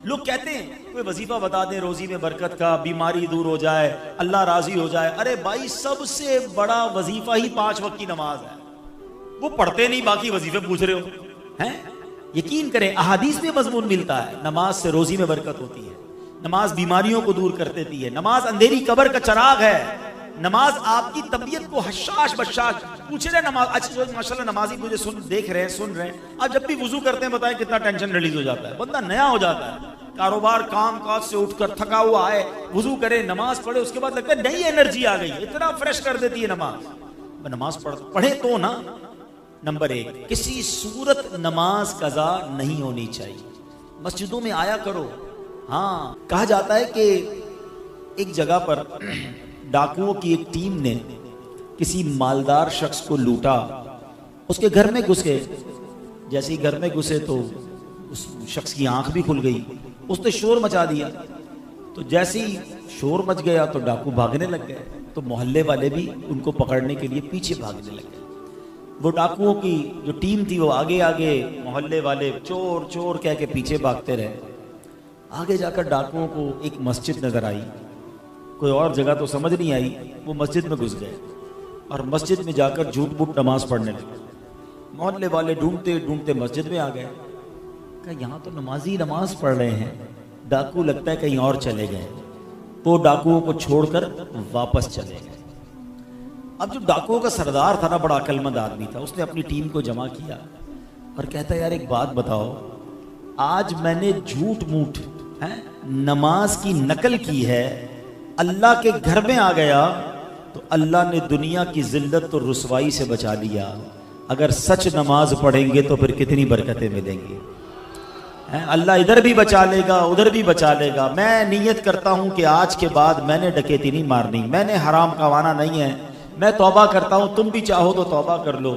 लोग कहते हैं कोई वजीफा बता दें रोजी में बरकत का, बीमारी दूर हो जाए, अल्लाह राजी हो जाए। अरे भाई, सबसे बड़ा वजीफा ही 5 वक्त की नमाज है। वो पढ़ते नहीं, बाकी वजीफे पूछ रहे हो हैं। यकीन करें, अहादीस में मजमून मिलता है, नमाज से रोजी में बरकत होती है, नमाज बीमारियों को दूर कर देती है, नमाज अंधेरी कब्र का चराग है, नमाज आपकी तबीयत को हशाश बशाश पूछे रहे। नमाज अच्छी जो माशाल्लाह नमाजी मुझे देख रहे हैं, सुन रहे हैं, आप जब भी वुजू करते हैं बताएं कितना टेंशन रिलीज हो जाता है, बंदा नया हो जाता है। कारोबार काम काज से उठकर थका हुआ है, वुजू करे, नमाज पढ़े, उसके बाद लगता है नई एनर्जी आ गई, इतना फ्रेश कर देती है नमाज। नमाज पढ़े तो ना। नंबर 1, किसी सूरत नमाज कज़ा नहीं होनी चाहिए। मस्जिदों में आया करो। हाँ, कहा जाता है कि एक जगह पर डाकुओं की एक टीम ने किसी मालदार शख्स को लूटा, उसके घर में घुस गए। जैसे ही घर में घुसे तो उस शख्स की आंख भी खुल गई, उसने शोर मचा दिया। तो जैसे ही शोर मच गया तो डाकू भागने लग गए, तो मोहल्ले वाले भी उनको पकड़ने के लिए पीछे भागने लग गए। वो डाकुओं की जो टीम थी वो आगे आगे, मोहल्ले वाले चोर चोर कह के पीछे भागते रहे। आगे जाकर डाकुओं को एक मस्जिद नजर आई, कोई और जगह तो समझ नहीं आई। वो मस्जिद में घुस गए और मस्जिद में जाकर झूठ मूठ नमाज पढ़ने लगे। मोहल्ले वाले ढूंढते ढूंढते मस्जिद में आ गए। कहा यहाँ तो नमाजी नमाज पढ़ रहे हैं, डाकू लगता है कहीं और चले गए। वो डाकुओं को छोड़कर वापस चले गए। अब जो डाकुओं का सरदार था ना, बड़ा अक्लमंद आदमी था, उसने अपनी टीम को जमा किया और कहता यार एक बात बताओ, आज मैंने झूठ मूठ नमाज की नकल की है, अल्लाह के घर में आ गया तो अल्लाह ने दुनिया की जिल्लत और रुसवाई से बचा लिया। अगर सच नमाज पढ़ेंगे तो फिर कितनी बरकतें मिलेंगी। अल्लाह इधर भी बचा लेगा, उधर भी बचा लेगा। मैं नियत करता हूं कि आज के बाद मैंने डकैती नहीं मारनी, मैंने हराम कमाना नहीं है, मैं तौबा करता हूं, तुम भी चाहो तो तौबा कर लो।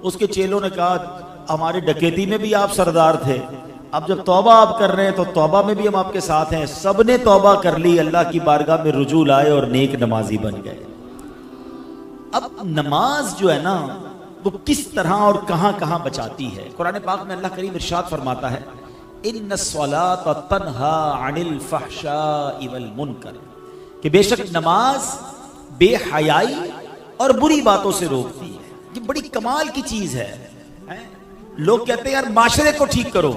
उसके चेलों ने कहा हमारी डकैती में भी आप सरदार थे, अब जब तौबा आप कर रहे हैं तो तौबा में भी हम आपके साथ हैं। सबने तौबा कर ली, अल्लाह की बारगाह में रुजू लाए और नेक नमाजी बन गए। अब नमाज जो है ना, वो किस तरह और कहां कहां बचाती है। कुरान पाक में अल्लाह करीम इरशाद फरमाता है, इन्नस्सलात तन्हा अनिल फहशाइ वल मुनकर, कि बेशक नमाज बेहयाई और बुरी बातों से रोकती है। ये बड़ी कमाल की चीज है। लोग कहते हैं यार माशरे को ठीक करो।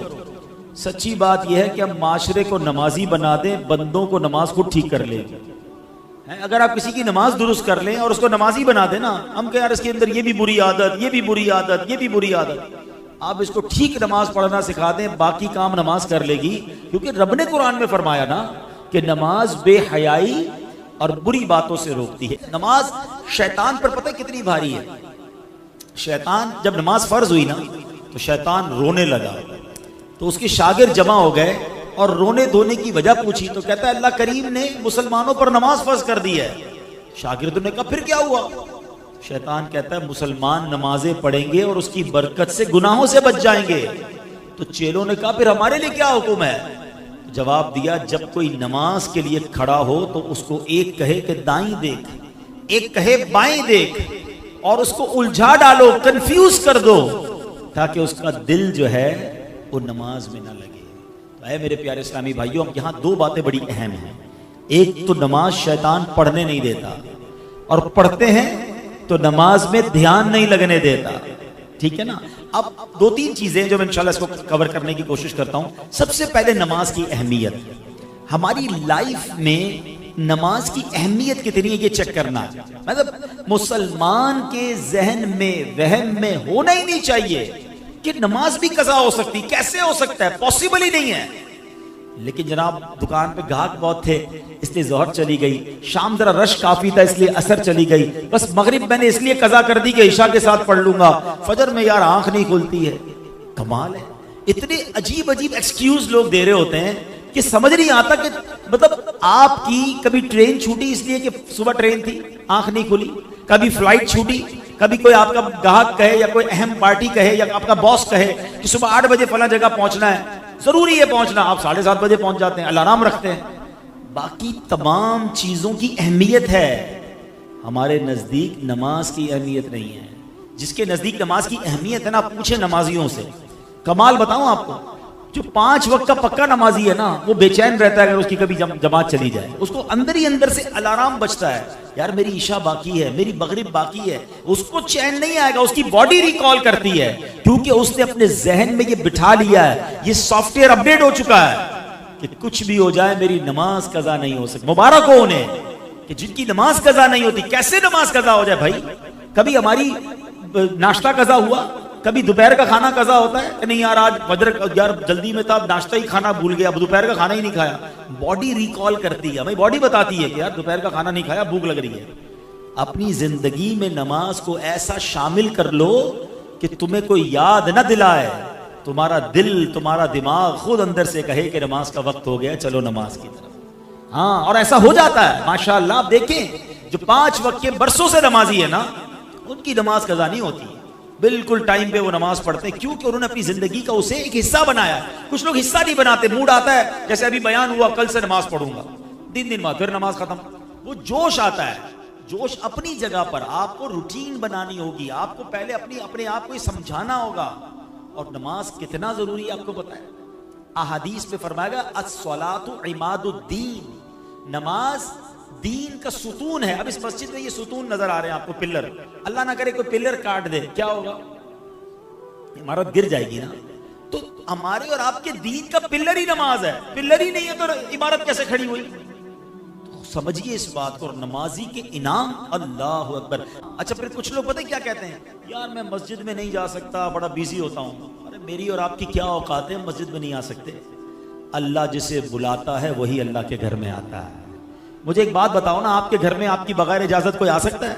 सच्ची बात यह है कि हम माशरे को नमाजी बना दें, बंदों को नमाज को ठीक कर लेंगे। अगर आप किसी की नमाज दुरुस्त कर लें और उसको नमाजी बना दें ना, हम कहें यार इसके अंदर ये भी बुरी आदत, ये भी बुरी आदत, ये भी बुरी आदत, आप इसको ठीक नमाज पढ़ना सिखा दें, बाकी काम नमाज कर लेगी। क्योंकि रब ने कुरान में फरमाया ना कि नमाज बेहयाई और बुरी बातों से रोकती है। नमाज शैतान पर पता है कितनी भारी है। शैतान जब नमाज फर्ज हुई ना तो शैतान रोने लगा, तो उसके शागिर्द जमा हो गए और रोने धोने की वजह पूछी तो कहता है अल्लाह करीम ने मुसलमानों पर नमाज फर्ज कर दी है। शागिर्दों ने कहा फिर क्या हुआ? शैतान कहता है मुसलमान नमाजें पढ़ेंगे और उसकी बरकत से गुनाहों से बच जाएंगे। तो चेलों ने कहा फिर हमारे लिए क्या हुक्म है? जवाब दिया, जब कोई नमाज के लिए खड़ा हो तो उसको एक कहे कि दाईं देख, एक कहे बाईं देख, और उसको उलझा डालो, कंफ्यूज कर दो, ताकि उसका दिल जो है वो नमाज में ना लगे। तो ऐ मेरे प्यारे इस्लामी भाइयों, यहाँ 2 बातें बड़ी अहम हैं। एक तो नमाज शैतान पढ़ने नहीं देता, और पढ़ते हैं तो नमाज में ध्यान नहीं लगने देता। ठीक है ना। अब 2-3 चीजें जो मैं इंशाल्लाह इसको कवर करने की कोशिश करता हूं। सबसे पहले नमाज की अहमियत, हमारी लाइफ में नमाज की अहमियत कितनी है ये चेक करना। मतलब मुसलमान के जहन में वहम में होना ही नहीं चाहिए कि नमाज भी कज़ा हो सकती। कैसे हो सकता है? पॉसिबल ही नहीं है। लेकिन जनाब दुकान पे ग्राहक बहुत थे इसलिए जोहर चली गई, शाम जरा रश काफी था इसलिए असर चली गई, बस मगरिब मैंने इसलिए कज़ा कर दी कि इशा के साथ पढ़ लूंगा, फजर में यार आंख नहीं खुलती है। कमाल है, इतने अजीब अजीब एक्सक्यूज लोग दे रहे होते हैं कि समझ नहीं आता कि मतलब आपकी कभी ट्रेन छूटी इसलिए कि सुबह ट्रेन थी, आंख नहीं खुली, कभी फ्लाइट छूटी, कभी कोई आपका ग्राहक कहे या कोई अहम पार्टी कहे या आपका बॉस कहे कि सुबह 8 बजे फला जगह पहुंचना है, जरूरी है पहुंचना, आप 7:30 बजे पहुंच जाते हैं, अलार्म रखते हैं। बाकी तमाम चीजों की अहमियत है, हमारे नजदीक नमाज की अहमियत नहीं है। जिसके नजदीक नमाज की अहमियत है ना, पूछे नमाजियों से। कमाल बताऊं आपको, जो 5 वक्त का पक्का नमाजी है ना, वो बेचैन रहता है अगर उसकी कभी जमात चली जाए। उसको अंदर ही अंदर से अलार्म बजता है, यार मेरी ईशा बाकी है, मेरी मगरिब बाकी है। उसको चैन नहीं आएगा, उसकी बॉडी रिकॉल करती है, क्योंकि उसने अपने जहन में ये बिठा लिया है, ये सॉफ्टवेयर अपडेट हो चुका है कि कुछ भी हो जाए मेरी नमाज कजा नहीं हो सकती। मुबारक हो उन्हें कि जिनकी नमाज कजा नहीं होती। कैसे नमाज कजा हो जाए भाई? कभी हमारी नाश्ता कजा हुआ, कभी दोपहर का खाना कजा होता है कि नहीं यार आज फजर यार जल्दी में था, नाश्ता ही खाना भूल गया, अब दोपहर का खाना ही नहीं खाया। बॉडी रिकॉल करती है भाई, बॉडी बताती है कि यार दोपहर का खाना नहीं खाया, भूख लग रही है। अपनी जिंदगी में नमाज को ऐसा शामिल कर लो कि तुम्हें कोई याद न दिलाए, तुम्हारा दिल तुम्हारा दिमाग खुद अंदर से कहे कि नमाज का वक्त हो गया, चलो नमाज की तरफ। हाँ, और ऐसा हो जाता है माशाअल्लाह। आप देखें जो 5 वक्त के बरसों से नमाजी है ना, उनकी नमाज कजा नहीं होती, बिल्कुल टाइम पे वो नमाज पढ़ते हैं, क्योंकि उन्होंने अपनी जिंदगी का उसे एक हिस्सा बनाया। कुछ लोग हिस्सा नहीं बनाते, मूड आता है जैसे अभी बयान हुआ कल से नमाज पढ़ूंगा, 3 दिन बाद फिर नमाज खत्म। वो जोश आता है, जोश अपनी जगह पर। आपको रूटीन बनानी होगी, आपको पहले अपने आप को समझाना होगा। और नमाज कितना जरूरी है आपको पता है? अहादीस में फरमाएगा अस्सलातु इमादुद्दीन, नमाज दीन का सुतून है। अब इस मस्जिद में ये सुतून नजर आ रहे हैं आपको, पिलर। अल्लाह ना करे कोई पिलर काट दे, क्या होगा? इमारत गिर जाएगी ना। तो हमारे और आपके दीन का पिलर ही नमाज है। पिलर ही नहीं है तो इमारत कैसे खड़ी हुई? तो समझिए इस बात को। नमाजी के इनाम, अल्लाह अकबर। अच्छा, फिर कुछ लोग पता है क्या कहते हैं? यार मैं मस्जिद में नहीं जा सकता, बड़ा बिजी होता हूं। अरे मेरी और आपकी क्या औकात है, मस्जिद में नहीं आ सकते? अल्लाह जिसे बुलाता है वही अल्लाह के घर में आता है। मुझे एक बात बताओ ना, आपके घर में आपकी बगैर इजाजत कोई आ सकता है?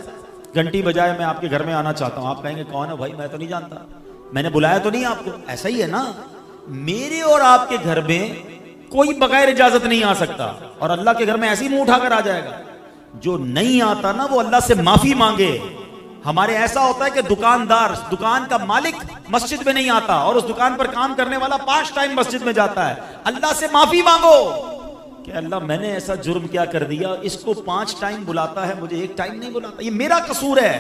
घंटी बजाए मैं आपके घर में आना चाहता हूं, आप कहेंगे कौन है भाई, मैं तो नहीं जानता, मैंने बुलाया तो नहीं आपको। ऐसा ही है ना, मेरे और आपके घर में कोई बगैर इजाजत नहीं आ सकता, और अल्लाह के घर में ऐसे ही मुंह उठाकर आ जाएगा। जो नहीं आता ना वो अल्लाह से माफी मांगे। हमारे ऐसा होता है कि दुकानदार, दुकान का मालिक मस्जिद में नहीं आता, और उस दुकान पर काम करने वाला 5 टाइम मस्जिद में जाता है। अल्लाह से माफी मांगो कि अल्लाह मैंने ऐसा जुर्म क्या कर दिया, इसको 5 टाइम बुलाता है, मुझे 1 टाइम नहीं बुलाता, ये मेरा कसूर है।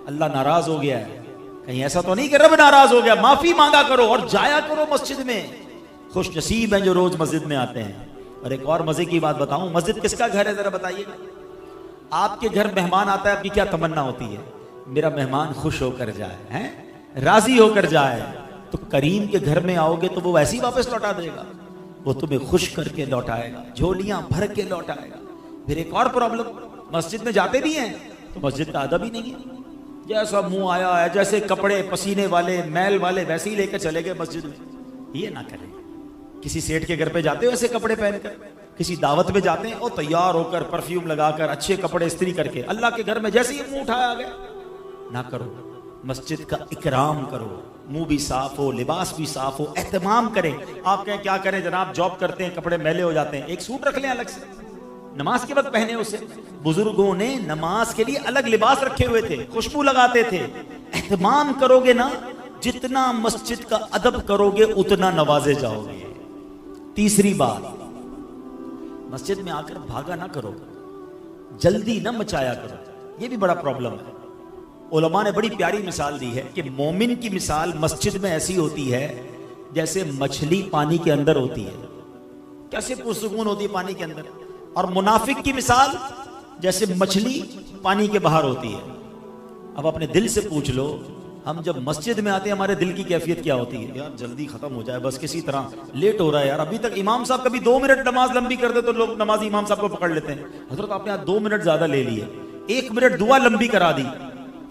अल्लाह नाराज हो गया है, कहीं ऐसा तो नहीं कि रब नाराज हो गया? माफी मांगा करो और जाया करो मस्जिद में। खुश नसीब हैं जो रोज मस्जिद में आते हैं। और एक और मजे की बात बताऊं, मस्जिद किसका घर है जरा बताइएगा? आपके घर मेहमान आता है, आपकी क्या तमन्ना होती है? मेरा मेहमान खुश होकर जाए, हैं, राजी होकर जाए। तो करीम के घर में आओगे तो वो वैसे ही वापस लौटा देगा, वो तुम्हें खुश करके लौटाएगा, झोलियां भर के लौटाएगा। फिर एक और प्रॉब्लम, मस्जिद में जाते भी हैं तो मस्जिद का अदब ही नहीं है। जैसा मुंह आया है, जैसे कपड़े पसीने वाले मैल वाले वैसे ही लेकर चले गए मस्जिद में। ये ना करें। किसी सेठ के घर पे जाते हो ऐसे कपड़े पहनकर, किसी दावत में जाते हैं और तैयार होकर परफ्यूम लगाकर अच्छे कपड़े इस्त्री करके, अल्लाह के घर में जैसे ही मुंह उठाया गया, ना करो। मस्जिद का इकराम करो, मुंह भी साफ हो, लिबास भी साफ हो, एहतमाम करें। आप कहें क्या करें जनाब, जॉब करते हैं, कपड़े मैले हो जाते हैं, एक सूट रख लें अलग से, नमाज के वक्त पहने उसे। बुजुर्गों ने नमाज के लिए अलग लिबास रखे हुए थे, खुशबू लगाते थे। एहतमाम करोगे ना, जितना मस्जिद का अदब करोगे उतना नवाजे जाओगे। तीसरी बात, मस्जिद में आकर भागा ना करो, जल्दी ना मचाया करो। यह भी बड़ा प्रॉब्लम है। उलमा ने बड़ी प्यारी मिसाल दी है कि मोमिन की मिसाल मस्जिद में ऐसी होती है जैसे मछली पानी के अंदर होती है, कैसे पुरसुकून होती है पानी के अंदर। और मुनाफिक की मिसाल जैसे मछली पानी के बाहर होती है। अब अपने दिल से पूछ लो, हम जब मस्जिद में आते हैं हमारे दिल की कैफियत क्या होती है? यार जल्दी खत्म हो जाए बस, किसी तरह, लेट हो रहा है यार, अभी तक इमाम साहब कभी 2 मिनट नमाज लंबी कर दे तो लोग नमाज इमाम साहब को पकड़ लेते हैं, हजरत आपने आज 2 मिनट ज्यादा ले लिए, 1 मिनट दुआ लंबी करा दी।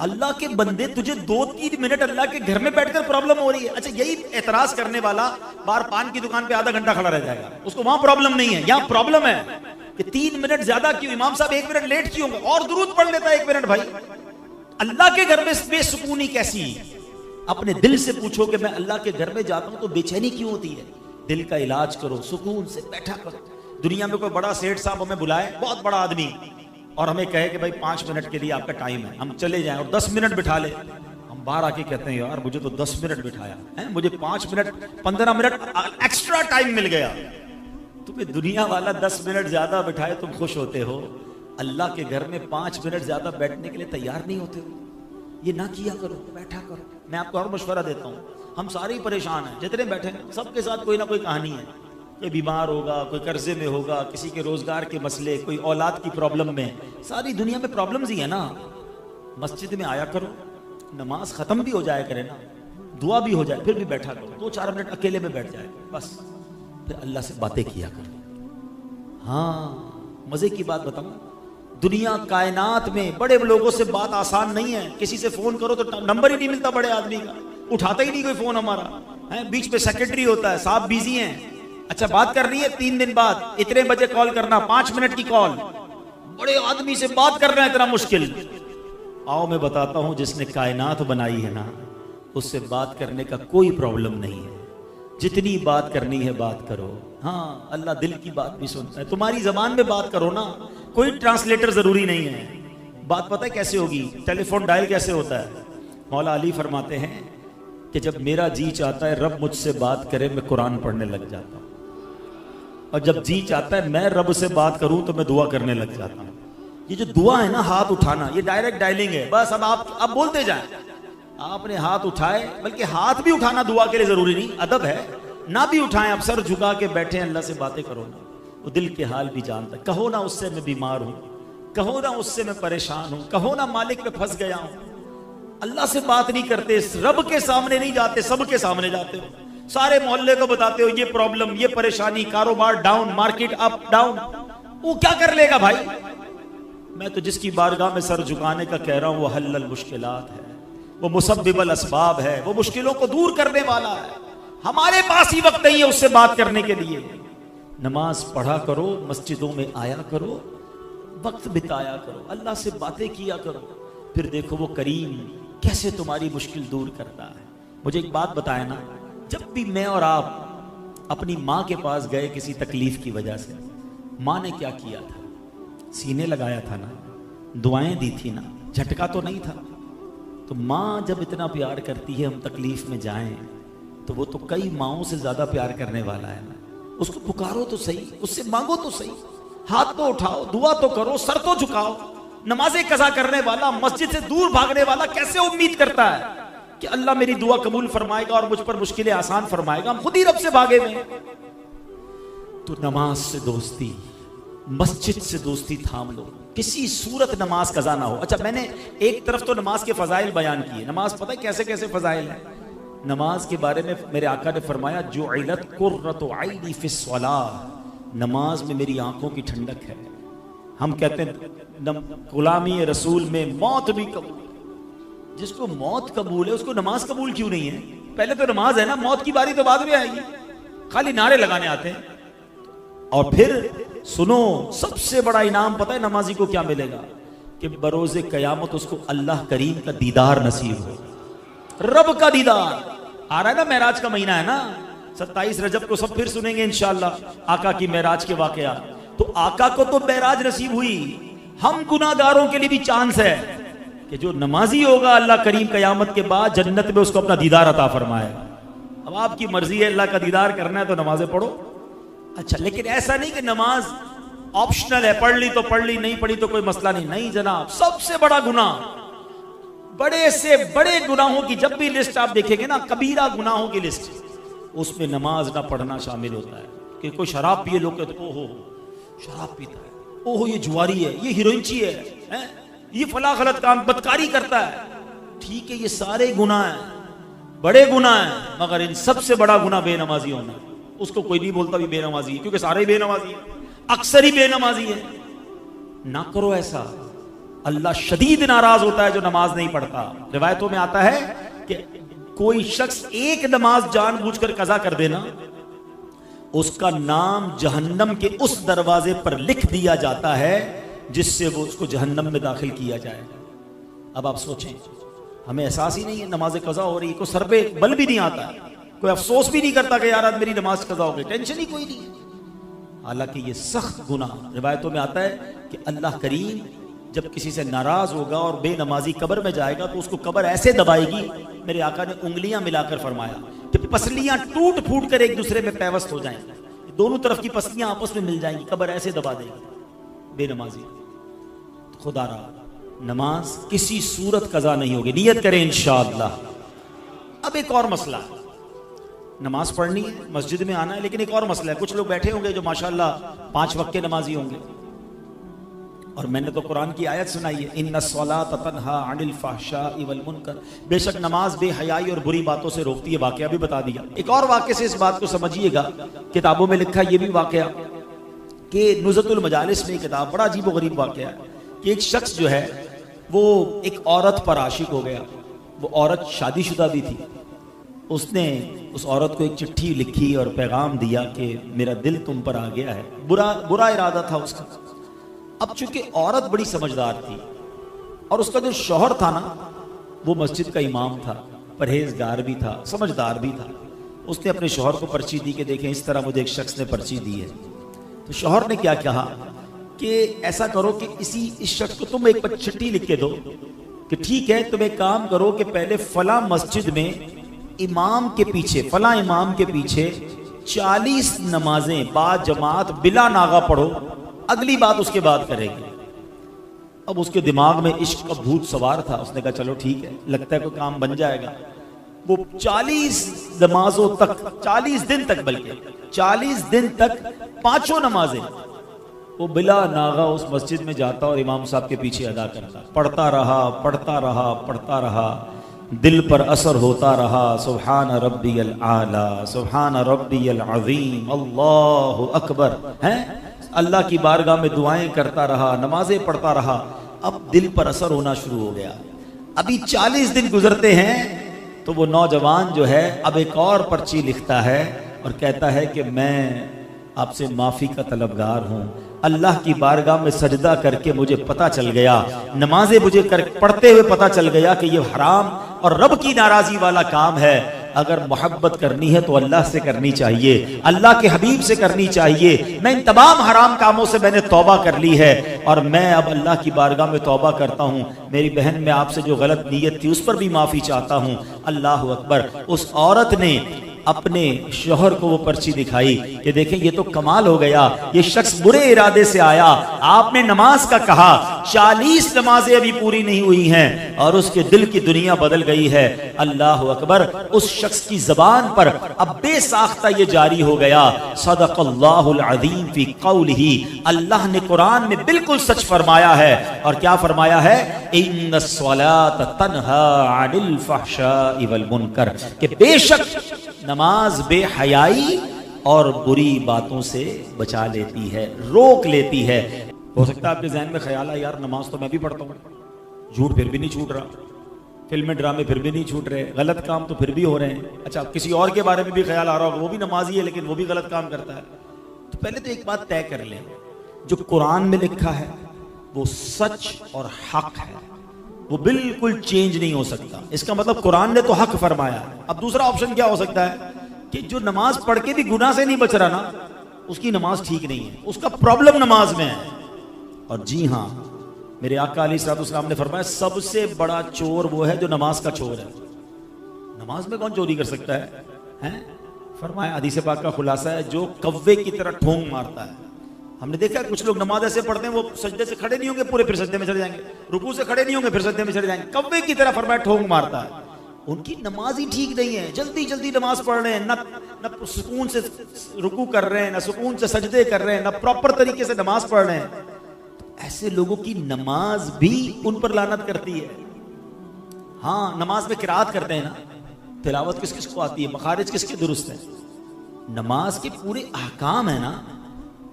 अल्लाह के बंदे, तुझे 2-3 मिनट अल्लाह के घर में बैठकर प्रॉब्लम हो रही है। अच्छा, यही एतराज करने वाला बाहर पान की दुकान पे आधा घंटा खड़ा रह जाएगा, उसको वहां प्रॉब्लम नहीं है। यहां प्रॉब्लम है कि 3 मिनट ज्यादा क्यों, इमाम साहब 1 मिनट लेट क्यों, और दुरूद पढ़ लेता है 1 मिनट। भाई अल्लाह के घर में बेसुकूनी कैसी? अपने दिल से पूछो कि मैं अल्लाह के घर में जाता हूं तो बेचैनी क्यों होती है? दिल का इलाज करो, सुकून से बैठा करो। दुनिया में कोई बड़ा सेठ साहब हमें बुलाए, बहुत बड़ा आदमी, और हमें कहे कि भाई 5 मिनट के लिए आपका टाइम है, हम चले जाएं, और 10 मिनट बिठा ले, हम बाहर आके कहते हैं यार मुझे तो 10 मिनट बिठाया है, मुझे 5 मिनट 15 मिनट एक्स्ट्रा टाइम मिल गया। तुम्हें दुनिया वाला 10 मिनट ज्यादा बिठाए, तुम खुश होते हो। अल्लाह के घर में 5 मिनट ज्यादा बैठने के लिए तैयार नहीं होते हो। ये ना किया करो, बैठा करो। मैं आपको और मशवरा देता हूं, हम सारे ही परेशान हैं, जितने बैठे हैं सबके साथ कोई ना कोई कहानी है। कोई बीमार होगा, कोई कर्जे में होगा, किसी के रोजगार के मसले, कोई औलाद की प्रॉब्लम में, सारी दुनिया में प्रॉब्लम्स ही है ना। मस्जिद में आया करो, नमाज खत्म भी हो जाए करे ना, दुआ भी हो जाए, फिर भी बैठा करो, 2-4 मिनट अकेले में बैठ जाए बस, फिर अल्लाह से बातें किया करो। हाँ, मजे की बात बताऊं, दुनिया कायनात में बड़े लोगों से बात आसान नहीं है। किसी से फोन करो तो नंबर ही नहीं मिलता बड़े आदमी का, उठाता ही नहीं कोई फोन हमारा है। बीच में सेक्रेटरी होता है, साहब बिजी हैं, अच्छा बात करनी है 3 दिन बाद, इतने बजे कॉल करना, 5 मिनट की कॉल। बड़े आदमी से बात करना इतना मुश्किल। आओ मैं बताता हूं, जिसने कायनात बनाई है ना, उससे बात करने का कोई प्रॉब्लम नहीं है। जितनी बात करनी है बात करो। हाँ, अल्लाह दिल की बात भी सुनता है। तुम्हारी जबान में बात करो ना, कोई ट्रांसलेटर जरूरी नहीं है। बात पता है कैसे होगी? टेलीफोन डायल कैसे होता है? मौला अली फरमाते हैं कि जब मेरा जी चाहता है रब मुझसे बात करे, मैं कुरान पढ़ने लग जाता हूं, और जब जी चाहता है मैं रब से बात करूं तो मैं दुआ करने लग जाता हूं। ये जो दुआ है ना, हाथ उठाना, ये डायरेक्ट डायलिंग है। बस अब आप बोलते जाएं, आपने हाथ उठाए, बल्कि हाथ भी उठाना दुआ के लिए जरूरी नहीं, अदब है, ना भी उठाएं, आप सर झुका के बैठे, अल्लाह से बातें करो ना, वो दिल के हाल भी जानता है। कहो ना उससे मैं बीमार हूं, कहो ना उससे मैं परेशान हूं, कहो ना मालिक में फंस गया हूं। अल्लाह से बात नहीं करते, रब के सामने नहीं जाते, सबके सामने जाते हो, सारे मोहल्ले को बताते हो ये प्रॉब्लम, ये परेशानी, कारोबार डाउन, मार्केट अप डाउन। वो क्या कर लेगा भाई? मैं तो जिसकी बारगाह में सर झुकाने का कह रहा हूं, वो हल्लल मुश्किलात है, वो मुसब्बिबल असबाब है, वो मुश्किलों को दूर करने वाला है। हमारे पास ही वक्त नहीं है उससे बात करने के लिए। नमाज पढ़ा करो, मस्जिदों में आया करो, वक्त बिताया करो, अल्लाह से बातें किया करो, फिर देखो वो करीम कैसे तुम्हारी मुश्किल दूर करता है। मुझे एक बात बताए ना, जब भी मैं और आप अपनी माँ के पास गए किसी तकलीफ की वजह से, माँ ने क्या किया था? सीने लगाया था ना, दुआएं दी थी ना, झटका तो नहीं था। तो माँ जब इतना प्यार करती है, हम तकलीफ में जाएं तो वो तो कई माओं से ज्यादा प्यार करने वाला है ना। उसको पुकारो तो सही, उससे मांगो तो सही, हाथ तो उठाओ, दुआ तो करो, सर तो झुकाओ। नमाजें कज़ा करने वाला, मस्जिद से दूर भागने वाला कैसे उम्मीद करता है कि अल्लाह मेरी दुआ कबूल फरमाएगा और मुझ पर मुश्किलें आसान फरमाएगा? हम खुद ही रब से भागे हुए। तो नमाज से दोस्ती, मस्जिद से दोस्ती थाम लो, किसी सूरत नमाज कज़ा ना हो। अच्छा, मैंने एक तरफ तो नमाज के फजाइल बयान किए। नमाज पता है कैसे कैसे फजाइल है? नमाज के बारे में मेरे आका ने फरमाया, जुइलत कुर्रतु ऐनी फिस्सलाह, नमाज में मेरी आंखों की ठंडक है। हम कहते हैं गुलामी रसूल में मौत भी कबूल। जिसको मौत कबूल है उसको नमाज कबूल क्यों नहीं है? पहले तो नमाज है ना, मौत की बारी तो बाद में आएगी। खाली नारे लगाने आते हैं। और फिर सुनो, सबसे बड़ा इनाम पता है नमाजी को क्या मिलेगा? कि बरोज़े कयामत उसको अल्लाह करीम का दीदार नसीब हो, रब का दीदार। आ रहा है ना, मेराज का महीना है ना, 27 रजब को सब फिर सुनेंगे इंशाअल्लाह आका की मेराज के वाकया। तो आका को तो मेराज नसीब हुई, हम गुनाहगारों के लिए भी चांस है कि जो नमाजी होगा अल्लाह करीम कयामत के बाद जन्नत में उसको अपना दीदार अता फरमाएगा। अब आपकी मर्जी है, अल्लाह का दीदार करना है तो नमाजें पढ़ो। अच्छा, लेकिन ऐसा नहीं कि नमाज ऑप्शनल है, पढ़ ली तो पढ़ ली, नहीं पढ़ी तो कोई मसला नहीं। नहीं जनाब, सबसे बड़ा गुनाह, बड़े से बड़े गुनाहों की जब भी लिस्ट आप देखेंगे ना, कबीरा गुनाहों की लिस्ट, उसमें नमाज ना पढ़ना शामिल होता है। कि कोई शराब पिए, लोग कहते ओहो शराब पीता है, ओहो ये जुआरी है, ये हीरोइनची है, ये फला गलत काम, बदकारी करता है। ठीक है, ये सारे गुनाह हैं, बड़े गुनाह हैं, मगर इन सबसे बड़ा गुनाह बेनमाजी होना। उसको कोई नहीं बोलता भी बेनमाजी है, क्योंकि सारे ही बेनमाजी है, अक्सर ही बेनमाजी है। ना करो ऐसा, अल्लाह शदीद नाराज होता है जो नमाज नहीं पढ़ता। रिवायतों में आता है कि कोई शख्स एक नमाज जानबूझकर कज़ा कर देना, उसका नाम जहन्नम के उस दरवाजे पर लिख दिया जाता है जिससे वो उसको जहन्नम में दाखिल किया जाएगा। अब आप सोचें, हमें एहसास ही नहीं है नमाज कज़ा हो रही, को सर पे बल भी नहीं आता, कोई अफसोस भी नहीं करता कि यार आज मेरी नमाज कज़ा हो गई, टेंशन ही कोई नहीं है। हालांकि ये सख्त गुनाह, रिवायतों में आता है कि अल्लाह करीम जब किसी से नाराज होगा और बेनमाजी कब्र में जाएगा तो उसको कब्र ऐसे दबाएगी, मेरे आका ने उंगलियां मिलाकर फरमाया कि पसलियां टूट फूट कर एक दूसरे में पैवस्त हो जाएंगी, दोनों तरफ की पसलियां आपस में मिल जाएंगी, कब्र ऐसे दबा देगी बेनमाजी। तो खुदारा नमाज किसी सूरत कज़ा नहीं होगी, नियत करें इंशाअल्लाह। अब एक और मसला, नमाज पढ़नी है, मस्जिद में आना है। लेकिन एक और मसला है, कुछ लोग बैठे होंगे जो माशाल्लाह 5 वक्त के नमाजी होंगे, और मैंने तो कुरान की आयत सुनाई है, इन्नस्सलात तन्हा अनिल फहशाई वल मुनकर, बेशक नमाज बेहयाई और बुरी बातों से रोकती है। वाकया भी बता दिया। एक और वाकये से इस बात को समझिएगा, किताबों में लिखा ये भी वाकया कि नुज़तुल मजालिस में किताब, बड़ा अजीब व गरीब वाकया है कि एक शख्स जो है वो एक औरत पर आशिक हो गया। वो औरत शादीशुदा भी थी। उसने उस औरत को एक चिट्ठी लिखी और पैगाम दिया कि मेरा दिल तुम पर आ गया है। बुरा इरादा था उसका। अब चूंकि औरत बड़ी समझदार थी और उसका जो शौहर था ना, वो मस्जिद का इमाम था, परहेजगार भी था, समझदार भी था। उसने अपने शौहर को पर्ची दी कि देखें इस तरह मुझे एक शख्स ने पर्ची दी है। तो शौहर ने क्या कहा कि ऐसा करो कि इस शख्स को तुम एक चिट्ठी लिख के दो कि ठीक है, तुम एक काम करो कि पहले फला मस्जिद में इमाम के पीछे, फला इमाम के पीछे 40 नमाजें बाद जमात बिला नागा पढ़ो, अगली बात उसके बाद करेंगे। अब उसके दिमाग में इश्क का भूत सवार था। उसने कहा चलो ठीक है, लगता है कोई काम बन जाएगा। वो 40 नमाजों तक, 40 दिन तक, बल्कि 40 दिन तक 5 नमाजें वो बिला नागा उस मस्जिद में जाता और इमाम साहब के पीछे अदा करता। पढ़ता रहा, पढ़ता रहा, पढ़ता रहा, दिल पर असर होता रहा। सुभान रब्बियल आला, सुभान रब्बियल अज़ीम, अल्लाहु अकबर, हैं अल्लाह की बारगाह में दुआएं करता रहा, नमाजें पढ़ता रहा। अब दिल पर असर होना शुरू हो गया। अभी 40 दिन गुजरते हैं तो वो नौजवान जो है अब एक और पर्ची लिखता है और कहता है कि मैं आपसे माफ़ी का तलबगार हूँ। अल्लाह की बारगाह में सजदा करके मुझे पता चल गया, नमाजें मुझे पढ़ते हुए पता चल गया कि ये हराम और रब की नाराज़ी वाला काम है। अगर मोहब्बत करनी है तो अल्लाह से करनी चाहिए, अल्लाह के हबीब से करनी चाहिए। मैं इन तमाम हराम कामों से मैंने तौबा कर ली है और मैं अब अल्लाह की बारगाह में तौबा करता हूँ। मेरी बहन में आपसे जो गलत नीयत थी उस पर भी माफ़ी चाहता हूँ। अल्लाह अकबर। उस औरत ने अपने शौहर को वो पर्ची दिखाई कि देखें ये तो कमाल हो गया, ये शख्स बुरे इरादे से आया, आपने नमाज का कहा, 40 नमाजें अभी पूरी नहीं हुई हैं और उसके दिल की दुनिया बदल गई है। अल्लाह अकबर। उस शख्स की जबान पर अब बेसाख्ता ये जारी हो गया, सदक़ल्लाहुल अज़ीम फी क़ौलिही, अल्लाह ने कुरान में बिल्कुल सच फरमाया है। और क्या फरमाया है? इन्नस्सलात तन्हा अनिल फ़हशाई वल मुनकर, कि बेशक नमाज बेहयाई और बुरी बातों से बचा लेती है, रोक लेती है। हो सकता है आपके ज़हन में ख्याल है यार नमाज तो मैं भी पढ़ता हूँ, झूठ फिर भी नहीं छूट रहा, फिल्में ड्रामे फिर भी नहीं छूट रहे, गलत काम तो फिर भी हो रहे हैं। अच्छा, किसी और के बारे में भी ख्याल आ रहा होगा, वो भी नमाजी है लेकिन वो भी गलत काम करता है। तो पहले तो एक बात तय कर लें, जो कुरान में लिखा है वो सच और हक है, वो बिल्कुल चेंज नहीं हो सकता। इसका मतलब कुरान ने तो हक फरमाया। अब दूसरा ऑप्शन क्या हो सकता है कि जो नमाज पढ़ के भी गुनाह से नहीं बच रहा ना, उसकी नमाज ठीक नहीं है, उसका प्रॉब्लम नमाज में है। और जी हाँ, मेरे आका अलैहिस्सलाम ने फरमाया सबसे बड़ा चोर वो है जो नमाज का चोर है। नमाज में कौन चोरी कर सकता है, हैं? फरमाया हदीस पाक का खुलासा है, जो कव्वे की तरह ठोंग मारता है। हमने देखा कुछ लोग नमाज ऐसे पढ़ते हैं, वो सजदे से खड़े नहीं होंगे पूरे, फिर सजदे में चले जाएंगे, रुकू से खड़े नहीं होंगे फिर सजदे में चले जाएंगे, कव्वे की तरह फरमाया ठोंग मारता है। उनकी नमाज ही ठीक नहीं है, जल्दी जल्दी नमाज पढ़ रहे हैं, न सुकून से रुकू कर रहे हैं, न सुकून से सजदे कर रहे हैं, न प्रॉपर तरीके से नमाज पढ़ रहे हैं। तो ऐसे लोगों की नमाज भी उन पर लानत करती है। हाँ, नमाज में किरात करते हैं ना, तिलावत किस किस को आती है, मखारिज किसके दुरुस्त है, नमाज के पूरे अहकाम है ना।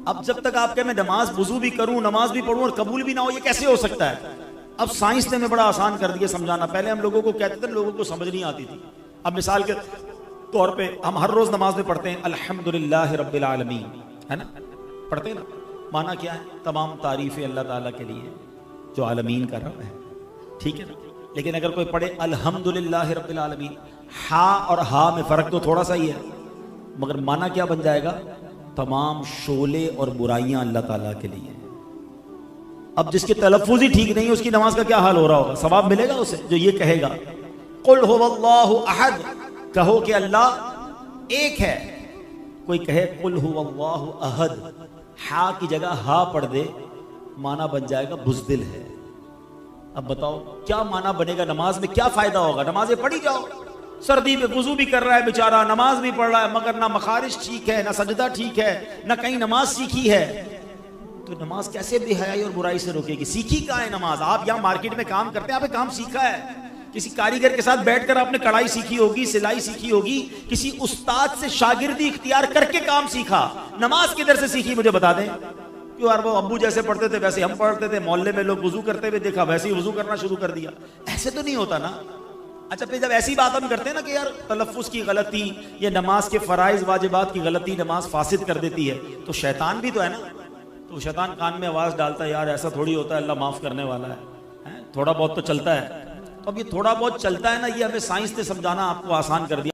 अब जब तक आप कहें मैं नमाज वुजू भी करूं, नमाज भी पढ़ूं और कबूल भी ना हो, ये कैसे हो सकता है? अब साइंस ने बड़ा आसान कर दिया समझाना। पहले हम लोगों को कहते थे, लोगों को समझ नहीं आती थी। अब मिसाल के तौर पे हम हर रोज नमाज में पढ़ते हैं अल्हम्दुलिल्लाह रब्बिल आलमीन, है ना, पढ़ते हैं ना। माना क्या है? तमाम तारीफें अल्लाह ताला के लिए जो आलमीन का रब है, ठीक है ना। लेकिन अगर कोई पढ़े अल्हम्दुलिल्लाह रब्बिल आलमीन, हा और हा में फर्क तो थोड़ा सा ही है, मगर माना क्या बन जाएगा? तमाम शोले और बुराइयां अल्लाह ताला के लिए। अब जिसके तलफ्फुज़ ही ठीक नहीं है, उसकी नमाज का क्या हाल हो रहा होगा? सवाब मिलेगा उसे जो ये कहेगा कुल हुवल्लाहु अहद, कहो कि अल्लाह एक है। कोई कहे कुल हुवल्लाहु अहद, हा की जगह हा पढ़ दे, माना बन जाएगा बुज़दिल है। अब बताओ क्या माना बनेगा? नमाज में क्या फायदा होगा? नमाजें पढ़ी जाओ, सर्दी में वुजू भी कर रहा है बेचारा, नमाज भी पढ़ रहा है, मगर ना मखारिज ठीक है, ना सजदा ठीक है, ना कहीं नमाज सीखी है। तो नमाज कैसे बेहयाई और बुराई से रोकेगी? सीखी कहाँ है नमाज? आप यहाँ मार्केट में काम करते हैं, आपने काम सीखा है, किसी कारीगर के साथ बैठकर आपने कढ़ाई सीखी होगी, सिलाई सीखी होगी, किसी उस्ताद से शागिर्दी इख्तियार करके काम सीखा। नमाज किधर से सीखी मुझे बता दें। क्यों यार, वो अब्बू जैसे पढ़ते थे वैसे हम पढ़ते थे, मोहल्ले में लोग वुजू करते हुए देखा वैसे ही वुजू करना शुरू कर दिया। ऐसे तो नहीं होता ना। अच्छा, फिर जब ऐसी बात हम करते हैं ना कि यार तलफ्फुज की गलती या नमाज के फराइज वाजिबात की गलती नमाज फासिद कर देती है, तो शैतान भी तो है ना। तो शैतान कान में आवाज डालता है, यार ऐसा थोड़ी होता है, अल्लाह माफ करने वाला है, थोड़ा बहुत तो चलता है। तो अब ये थोड़ा बहुत चलता है ना, ये हमें साइंस ने समझाना आपको आसान कर दिया।